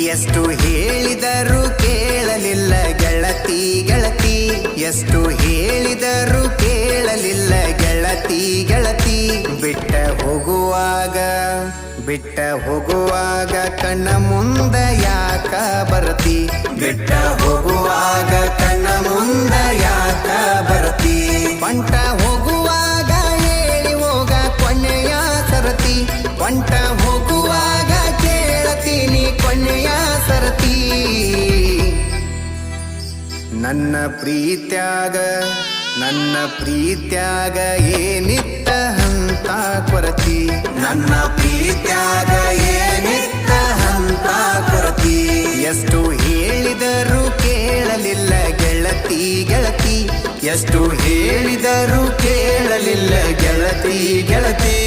ಎಷ್ಟು ಹೇಳಿದರೂ ಕೇಳಲಿಲ್ಲ ಗೆಳತಿ ಗೆಳತಿ, ಎಷ್ಟು ಹೇಳಿದರೂ ಕೇಳಲಿಲ್ಲ ಗೆಳತಿ ಗೆಳತಿ. ಬಿಟ್ಟ ಹೋಗುವಾಗ ಕಣ್ಣ ಮುಂದ ಯಾಕ ಬರ್ತಿ, ಬಿಟ್ಟ ಹೋಗುವಾಗ ಕಣ್ಣ ಮುಂದ ಯಾಕ ಬರ್ತಿ. ಪಂಟ ಹೋಗುವಾಗ ಹೇಳಿ ಹೋಗ ಕೊನೆಯ ಸರತಿ, ಪಂಟ ಹೋಗುವಾಗ ಕೇಳತೀನಿ ಕೊನೆಯ ಸರತಿ. ನನ್ನ ಪ್ರೀತ್ಯಾಗ ಏನಿತ್ತ ಹಂತ ಕೊರತಿ, ನನ್ನ ಪ್ರೀತ್ಯಾಗ ಏನಿತ್ತ ಹಂತ ಕೊರತಿ. ಎಷ್ಟು ಹೇಳಿದರೂ ಕೇಳಲಿಲ್ಲ ಗೆಳತಿ ಗೆಳತಿ, ಎಷ್ಟು ಹೇಳಿದರೂ ಕೇಳಲಿಲ್ಲ ಗೆಳತಿ ಗೆಳತಿ.